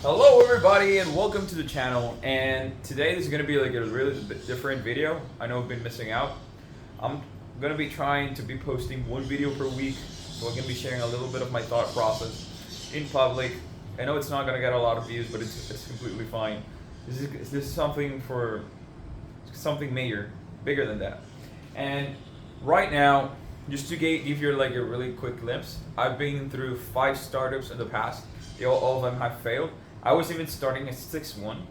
Hello everybody and welcome to the channel, and today this is going to be like a really different video. I know I've been missing out. I'm going to be trying to be posting one video per week, so I'm going to be sharing a little bit of my thought process in public. I know it's not going to get a lot of views, but it's completely fine. This is something major, bigger than that. And right now, just to give you like a really quick glimpse, I've been through 5 startups in the past. All of them have failed. I was even starting a 6th one,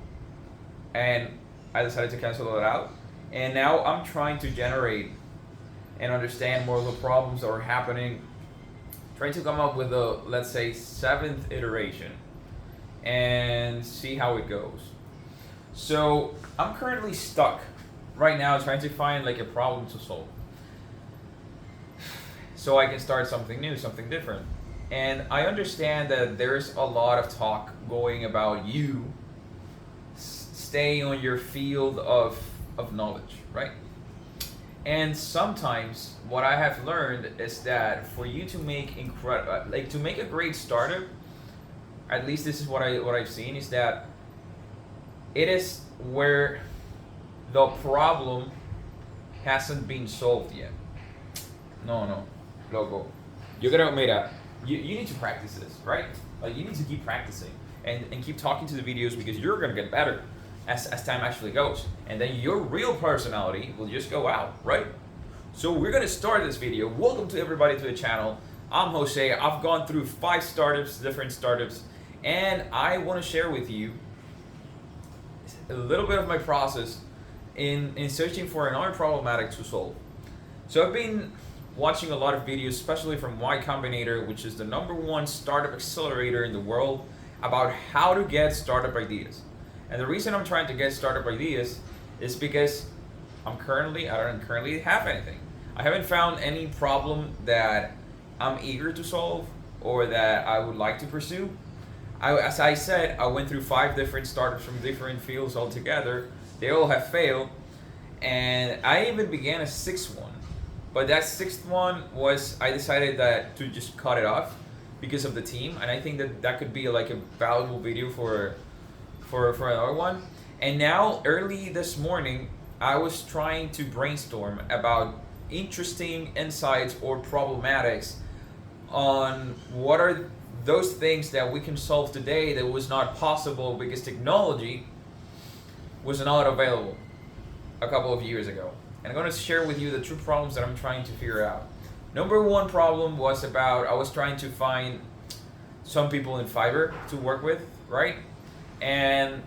and I decided to cancel it out. And now I'm trying to generate and understand more of the problems that are happening, trying to come up with a, let's say, 7th iteration and see how it goes. So I'm currently stuck right now trying to find like a problem to solve so I can start something new, something different. And I understand that there's a lot of talk going about you staying on your field of knowledge, right? And sometimes what I have learned is that for you to make to make a great startup, at least this is what I've seen, is that it is where the problem hasn't been solved yet. No, logo. You're gonna make that. You need to practice this, right? Like you need to keep practicing and keep talking to the videos, because you're gonna get better as time actually goes. And then your real personality will just go out, right? So we're gonna start this video. Welcome to everybody to the channel. I'm Jose. I've gone through 5 startups, different startups, and I wanna share with you a little bit of my process in searching for another problematic to solve. So I've been watching a lot of videos, especially from Y Combinator, which is the #1 startup accelerator in the world, about how to get startup ideas. And the reason I'm trying to get startup ideas is because I don't currently have anything. I haven't found any problem that I'm eager to solve or that I would like to pursue. As I said, I went through 5 different startups from different fields altogether. They all have failed, and I even began a 6th one. But that 6th one was, I decided that to just cut it off because of the team, and I think that could be like a valuable video for another one. And now early this morning, I was trying to brainstorm about interesting insights or problematics on what are those things that we can solve today that was not possible because technology was not available a couple of years ago. And I'm going to share with you the true problems that I'm trying to figure out. #1 problem was I was trying to find some people in Fiverr to work with, right? And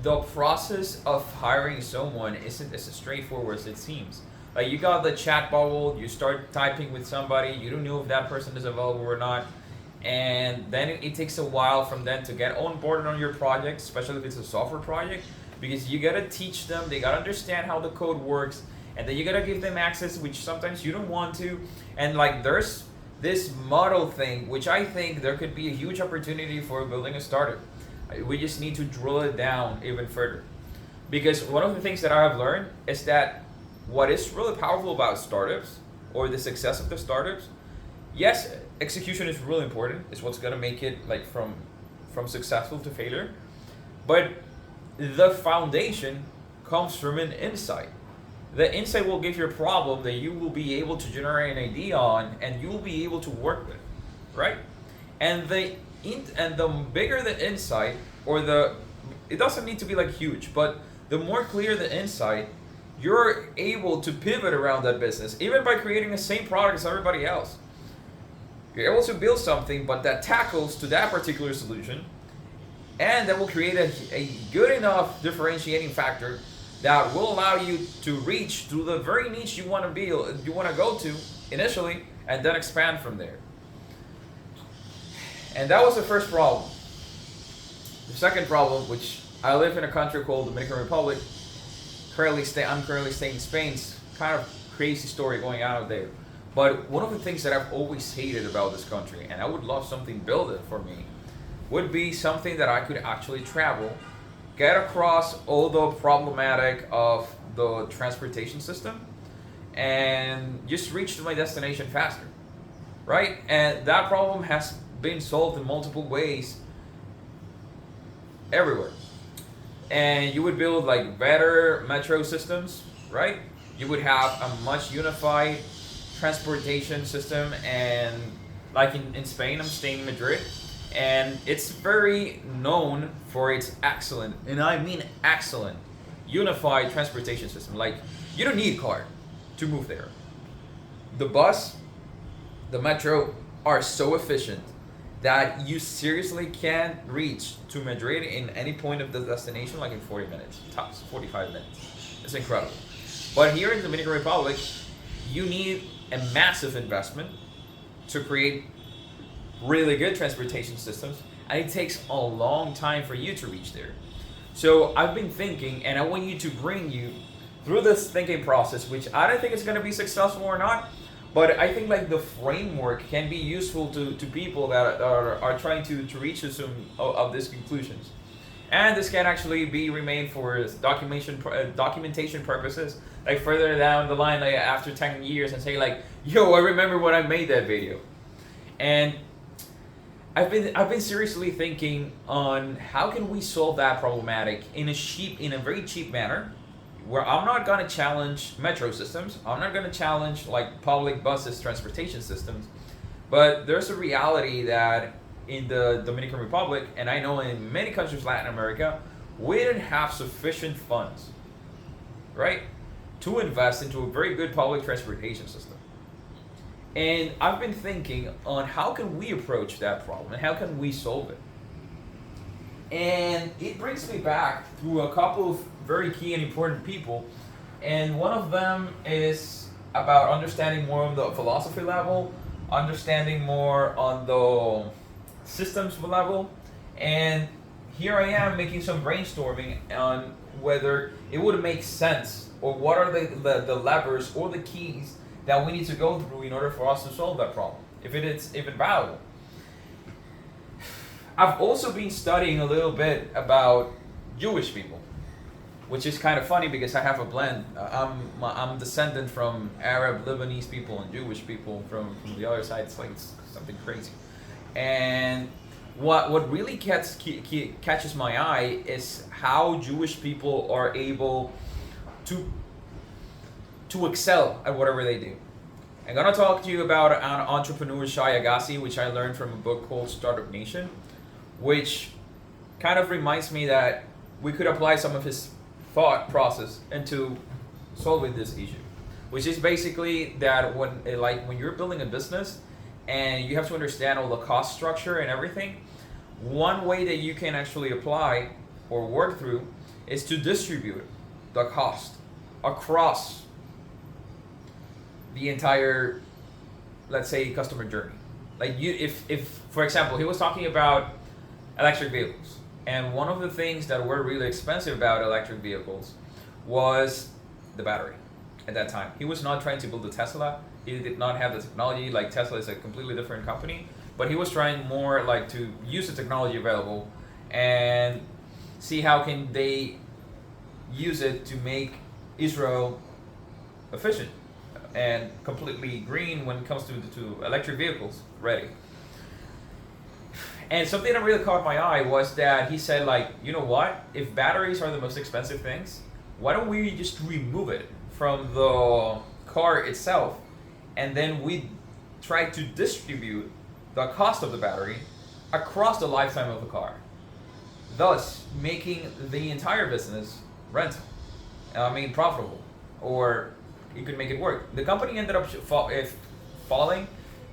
the process of hiring someone isn't as straightforward as it seems. Like, you got the chat bubble, you start typing with somebody, you don't know if that person is available or not, and then it takes a while from them to get on board on your project, especially if it's a software project, because you gotta teach them, they gotta understand how the code works, and then you gotta give them access, which sometimes you don't want to. And like, there's this model thing, which I think there could be a huge opportunity for building a startup. We just need to drill it down even further. Because one of the things that I have learned is that what is really powerful about startups, or the success of the startups, yes, execution is really important. It's what's gonna make it like from successful to failure. But the foundation comes from an insight. The insight will give you a problem that you will be able to generate an idea on, and you will be able to work with, right? And the bigger the insight, it doesn't need to be like huge, but the more clear the insight, you're able to pivot around that business, even by creating the same product as everybody else. You're able to build something, but that tackles to that particular solution, and that will create a good enough differentiating factor that will allow you to reach to the very niche you want to go to initially, and then expand from there. And that was the first problem. The second problem, which I live in a country called Dominican Republic. I'm currently staying in Spain. It's kind of crazy story going on out there. But one of the things that I've always hated about this country, and I would love something built it for me, would be something that I could actually travel, get across all the problematic of the transportation system, and just reach to my destination faster, right? And that problem has been solved in multiple ways everywhere. And you would build like better metro systems, right? You would have a much unified transportation system, and like in Spain, I'm staying in Madrid, and it's very known for its excellent, and I mean excellent, unified transportation system. Like, you don't need a car to move there. The bus, the metro are so efficient that you seriously can reach to Madrid in any point of the destination like in 40 minutes, tops 45 minutes. It's incredible. But here in the Dominican Republic, you need a massive investment to create really good transportation systems, and it takes a long time for you to reach there. So I've been thinking, and I want you to bring you through this thinking process, which I don't think it's going to be successful or not, but I think like the framework can be useful to people that are trying to reach some of these conclusions. And this can actually be remain for documentation purposes, like further down the line, like after 10 years, and say like, yo, I remember when I made that video. And I've been seriously thinking on how can we solve that problematic in a very cheap manner, where I'm not gonna challenge metro systems, I'm not gonna challenge like public buses transportation systems, but there's a reality that in the Dominican Republic, and I know in many countries of Latin America, we didn't have sufficient funds, right, to invest into a very good public transportation system. And I've been thinking on how can we approach that problem and how can we solve it. And it brings me back to a couple of very key and important people. And one of them is about understanding more on the philosophy level, understanding more on the systems level. And here I am making some brainstorming on whether it would make sense, or what are the levers or the keys that we need to go through in order for us to solve that problem, if it's valuable. I've also been studying a little bit about Jewish people, which is kind of funny because I have a blend. I'm descendant from Arab, Lebanese people, and Jewish people from the other side. It's something crazy. And what really catches my eye is how Jewish people are able to excel at whatever they do. I'm gonna talk to you about an entrepreneur, Shai Agassi, which I learned from a book called Startup Nation, which kind of reminds me that we could apply some of his thought process into solving this issue, which is basically that when you're building a business and you have to understand all the cost structure and everything, one way that you can actually apply or work through is to distribute the cost across the entire, let's say, customer journey. Like if for example, he was talking about electric vehicles, and one of the things that were really expensive about electric vehicles was the battery. At that time, he was not trying to build a Tesla. He did not have the technology. Like, Tesla is a completely different company, but he was trying more like to use the technology available and see how can they use it to make Israel efficient and completely green when it comes to electric vehicles ready. And something that really caught my eye was that he said, like, you know what? If batteries are the most expensive things, why don't we just remove it from the car itself, and then we try to distribute the cost of the battery across the lifetime of the car, thus making the entire business profitable, or you could make it work. The company ended up falling.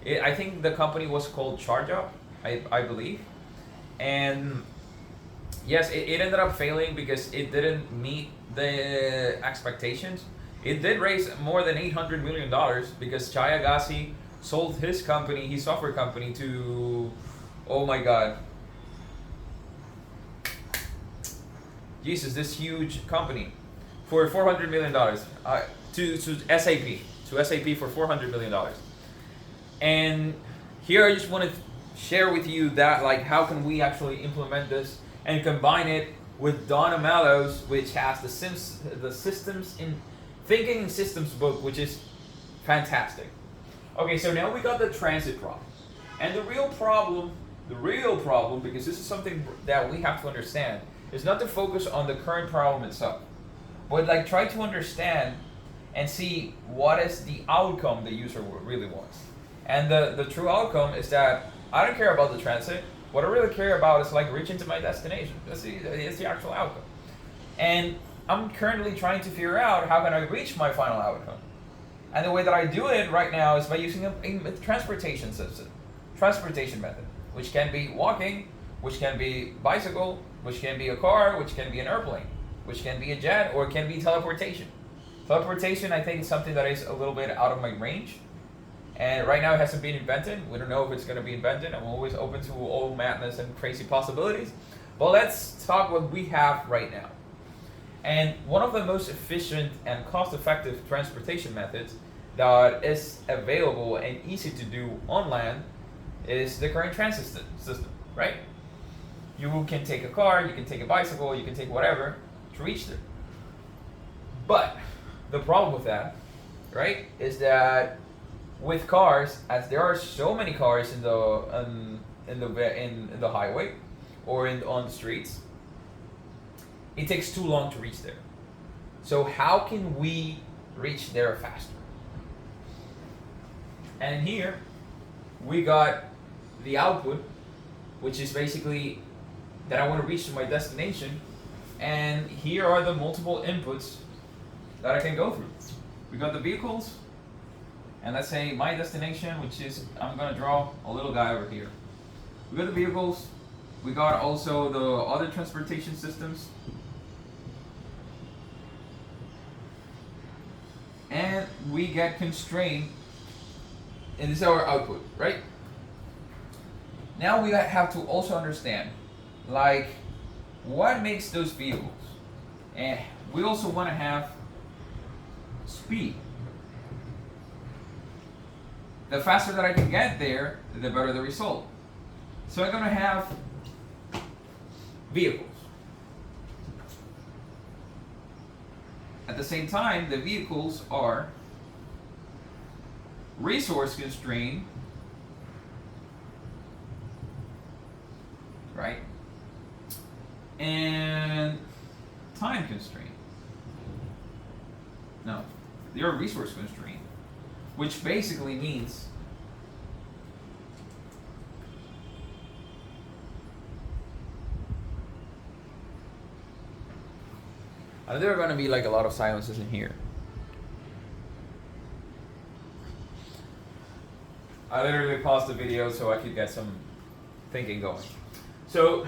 I think the company was called ChargeUp, I believe. And yes, it ended up failing because it didn't meet the expectations. It did raise more than $800 million because Shai Agassi sold his company, his software company, to, oh my God, Jesus, this huge company for $400 million, to SAP for $400 million. And here I just want to share with you that, like, how can we actually implement this and combine it with Doella Meadows, which has the systems in thinking in systems book, which is fantastic. Okay, so now we got the transit problem, and the real problem The real problem, because this is something that we have to understand, is not to focus on the current problem itself, but like try to understand and see what is the outcome the user really wants. And the true outcome is that I don't care about the transit. What I really care about is like reaching to my destination. That's the actual outcome. And I'm currently trying to figure out how can I reach my final outcome. And the way that I do it right now is by using a transportation system, transportation method, which can be walking, which can be bicycle, which can be a car, which can be an airplane, which can be a jet, or it can be teleportation. Teleportation, I think, is something that is a little bit out of my range. And right now it hasn't been invented. We don't know if it's going to be invented. I'm always open to all madness and crazy possibilities. But let's talk what we have right now. And one of the most efficient and cost-effective transportation methods that is available and easy to do on land is the current transit system, right? You can take a car, you can take a bicycle, you can take whatever to reach there. But the problem with that, right, is that with cars, as there are so many cars in the highway or on the streets, it takes too long to reach there. So how can we reach there faster? And here we got the output, which is basically that I want to reach to my destination, and here are the multiple inputs that I can go through. We got the vehicles, and let's say my destination, which is, I'm gonna draw a little guy over here. We got the vehicles, we got also the other transportation systems, and we get constrained, and this is our output, right? Now we have to also understand, like, what makes those vehicles? And we also want to have speed. The faster that I can get there, the better the result. So I'm going to have vehicles. At the same time, the vehicles are resource constrained, right? And time constraint. No, they're resource constraint, which basically means there are going to be like a lot of silences in here. I literally paused the video so I could get some thinking going. So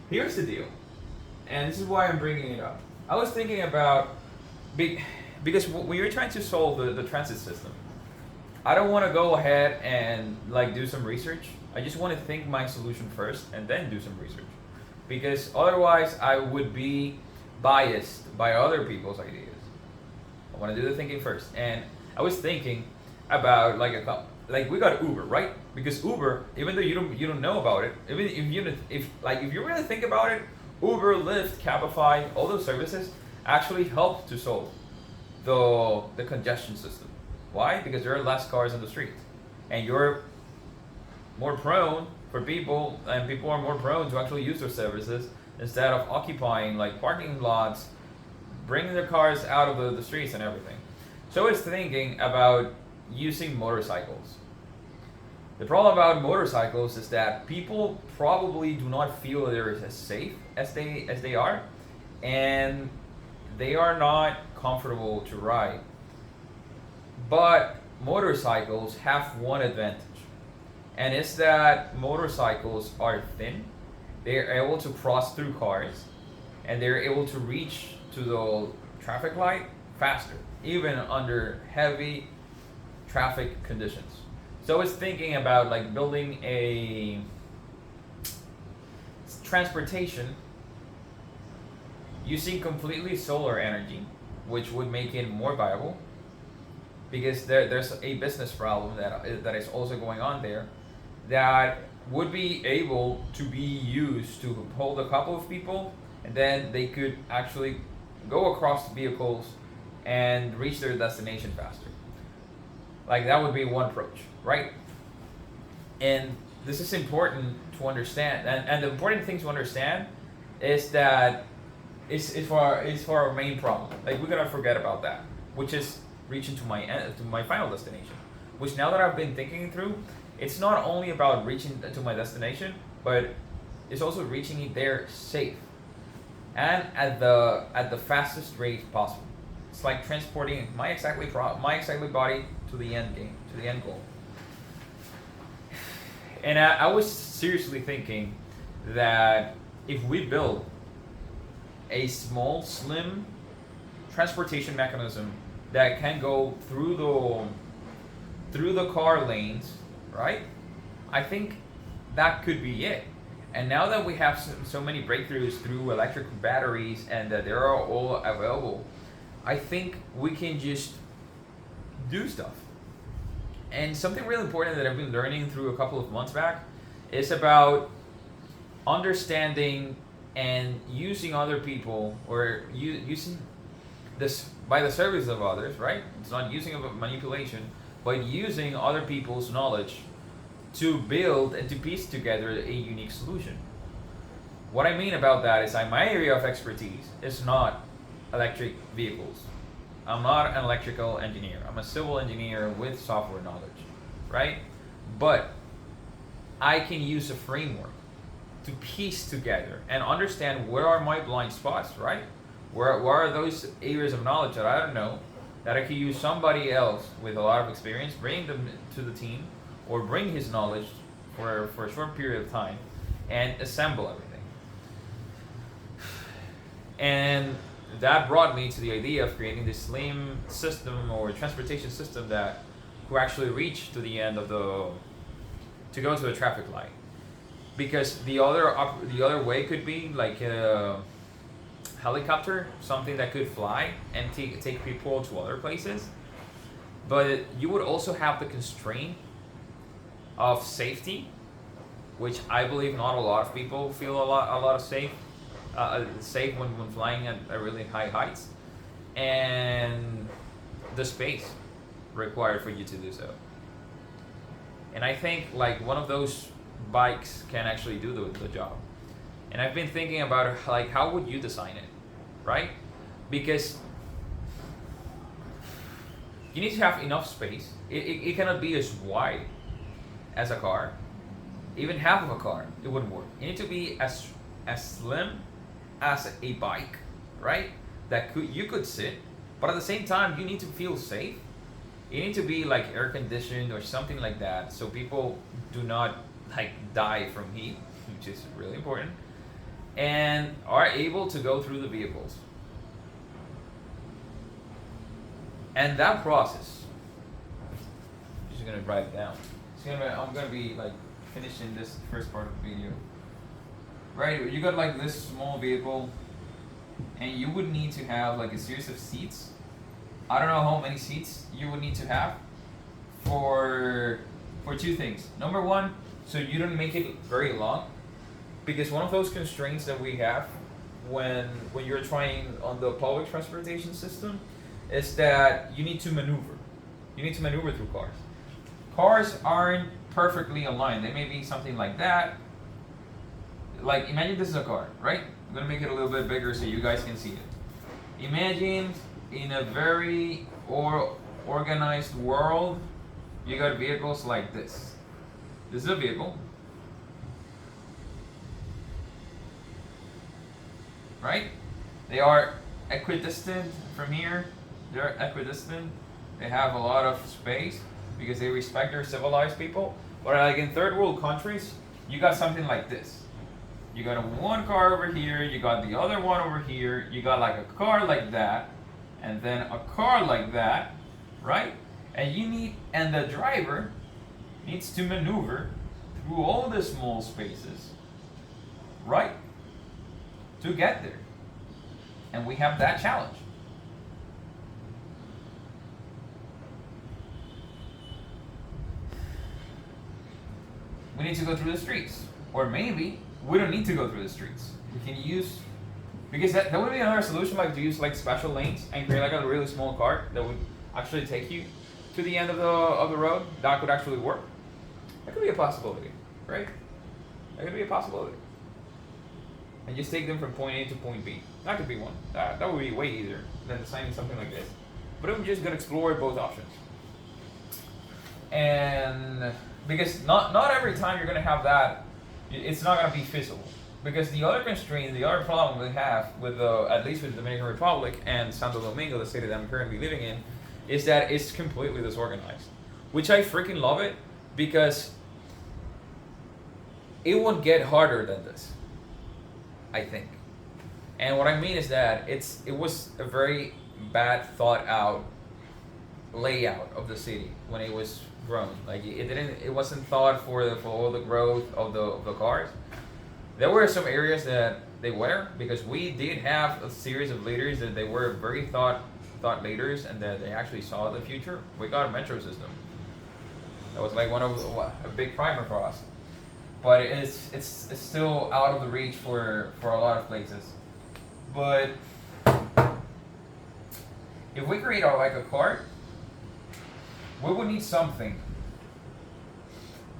here's the deal, and this is why I'm bringing it up. I was thinking about, because when you're trying to solve the transit system, I don't want to go ahead and like do some research. I just want to think my solution first and then do some research, because otherwise I would be biased by other people's ideas. I want to do the thinking first, and I was thinking about like we got Uber, right? Because Uber, even though you don't know about it, even if you really think about it, Uber, Lyft, Cabify, all those services actually help to solve the congestion system. Why? Because there are less cars on the street, and you're more prone for people, and people are more prone to actually use their services instead of occupying like parking lots, bringing their cars out of the streets and everything. So I was thinking about using motorcycles. The problem about motorcycles is that people probably do not feel they're as safe as they are, and they are not comfortable to ride. But motorcycles have one advantage, and it's that motorcycles are thin. They're able to cross through cars, and they're able to reach to the traffic light faster, even under heavy traffic conditions. So I was thinking about like building a transportation using completely solar energy, which would make it more viable, because there's a business problem that is also going on there that would be able to be used to hold a couple of people, and then they could actually go across vehicles and reach their destination faster. Like that would be one approach, right? And this is important to understand, and the important thing to understand is that it's for our main problem. Like we're gonna forget about that, which is reaching to my final destination. Which now that I've been thinking through, it's not only about reaching to my destination, but it's also reaching it there safe and at the fastest rate possible. It's like transporting my exactly body to the end game, to the end goal. And I was seriously thinking that if we build a small, slim transportation mechanism that can go through the car lanes, right? I think that could be it. And now that we have so many breakthroughs through electric batteries and that they are all available, I think we can just do stuff. And something really important that I've been learning through a couple of months back is about understanding and using other people, or using this by the service of others, right? It's not using of manipulation, but using other people's knowledge to build and to piece together a unique solution. What I mean about that is my area of expertise is not electric vehicles. I'm not an electrical engineer. I'm a civil engineer with software knowledge, right? But I can use a framework to piece together and understand where are my blind spots, right? Where are those areas of knowledge that I don't know, that I could use somebody else with a lot of experience, bring them to the team, or bring his knowledge for a short period of time and assemble everything. And that brought me to the idea of creating this slim system or transportation system that could actually reach to the end of to go to a traffic light. Because the other way could be like a helicopter, something that could fly and take people to other places. But you would also have the constraint of safety, which I believe not a lot of people feel a lot of safe when flying at really high heights, and the space required for you to do so. And I think like one of those bikes can actually do the job. And I've been thinking about like how would you design it, right? Because you need to have enough space. It cannot be as wide as a car. Even half of a car, it wouldn't work. You need to be as slim as a bike, right? That you could sit, but at the same time you need to feel safe. You need to be like air conditioned or something like that, so people do not like die from heat, which is really important, and are able to go through the vehicles. And that process, I'm just gonna write it down. I'm gonna be like finishing this first part of the video. Right, you got like this small vehicle, and you would need to have like a series of seats. I don't know how many seats you would need to have for two things. Number one, so you don't make it very long, because one of those constraints that we have when you're trying on the public transportation system is that you need to maneuver. You need to maneuver through cars. Cars aren't perfectly aligned. They may be something like that. Like imagine this is a car, right? I'm gonna make it a little bit bigger so you guys can see it. Imagine in a very organized world, you got vehicles like this. This is a vehicle, right? They are equidistant from here. They're equidistant. They have a lot of space because they respect their civilized people. But like in third world countries, you got something like this. You got one car over here, you got the other one over here, you got like a car like that, and then a car like that, right? And the driver needs to maneuver through all the small spaces, right? To get there. And we have that challenge. We need to go through the streets. Or maybe we don't need to go through the streets. We can use, because that would be another solution, like to use like special lanes and create like a really small cart that would actually take you to the end of the road. That could actually work. That could be a possibility, right? That could be a possibility. And just take them from point A to point B. That could be one. That would be way easier than designing something like this. But I'm just gonna explore both options. And because not every time you're gonna have that, it's not gonna be feasible. Because the other constraint, the other problem we have with at least with the Dominican Republic and Santo Domingo, the city that I'm currently living in, is that it's completely disorganized. Which I freaking love it, because it would get harder than this, I think. And what I mean is that it was a very bad thought out layout of the city when it was grown. Like it wasn't thought for all the growth of the cars. There were some areas that they were, because we did have a series of leaders that they were very thought leaders, and that they actually saw the future. We got a metro system. That was like a big primer for us. But it's still out of the reach for a lot of places. But if we create like a cart, we would need something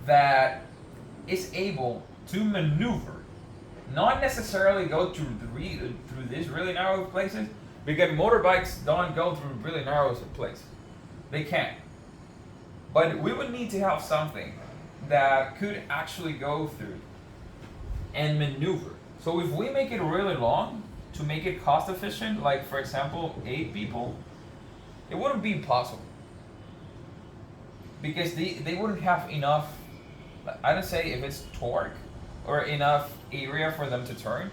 that is able to maneuver, not necessarily go through these really narrow places, because motorbikes don't go through really narrow places. They can't. But we would need to have something that could actually go through and maneuver. So if we make it really long to make it cost efficient, like for example 8 people, it wouldn't be possible, because they wouldn't have enough, I don't say if it's torque or enough area for them to turn.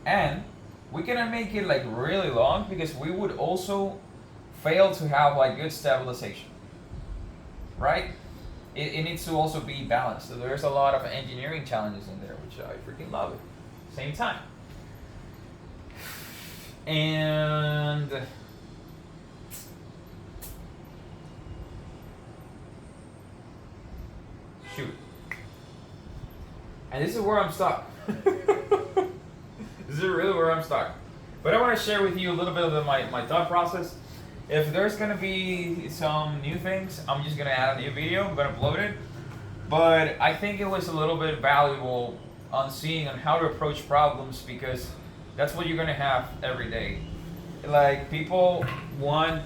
And we cannot make it like really long, because we would also fail to have like good stabilization, right? It needs to also be balanced. So there's a lot of engineering challenges in there, which I freaking love at the same time. And shoot. And this is where I'm stuck. This is really where I'm stuck. But I want to share with you a little bit of my thought process. If there's going to be some new things, I'm just going to add a new video. I'm going to upload it. But I think it was a little bit valuable on seeing on how to approach problems, because that's what you're going to have every day. Like people want,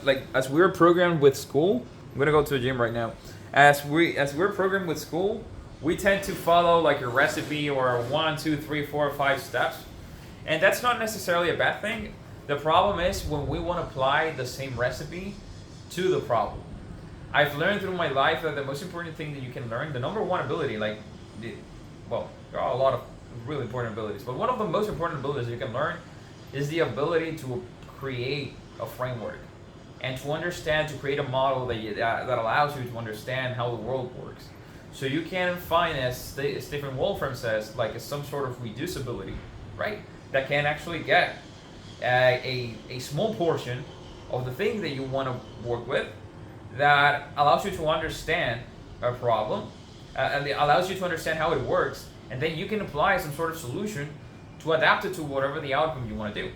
like as we're programmed with school, I'm going to go to the gym right now. As we're programmed with school, we tend to follow like a recipe or 1, 2, 3, 4, 5 steps. And that's not necessarily a bad thing. The problem is when we want to apply the same recipe to the problem. I've learned through my life that the most important thing that you can learn, the number one ability, there are a lot of really important abilities, but one of the most important abilities you can learn is the ability to create a framework and to understand, to create a model that allows you to understand how the world works. So you can find, as Stephen Wolfram says, like some sort of reducibility, right? That can actually get a small portion of the thing that you want to work with, that allows you to understand a problem, and it allows you to understand how it works, and then you can apply some sort of solution to adapt it to whatever the outcome you want to do.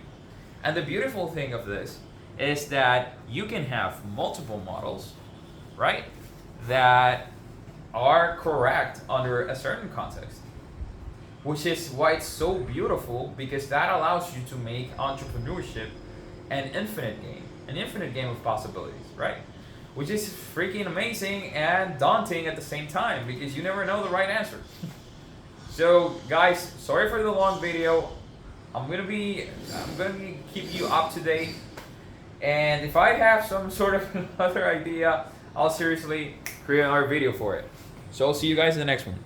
And the beautiful thing of this is that you can have multiple models, right, that are correct under a certain context, which is why it's so beautiful, because that allows you to make entrepreneurship an infinite game of possibilities, right? Which is freaking amazing and daunting at the same time, because you never know the right answer. So guys, sorry for the long video. I'm gonna be keep you up to date, and if I have some sort of another idea, I'll seriously create another video for it. So I'll see you guys in the next one.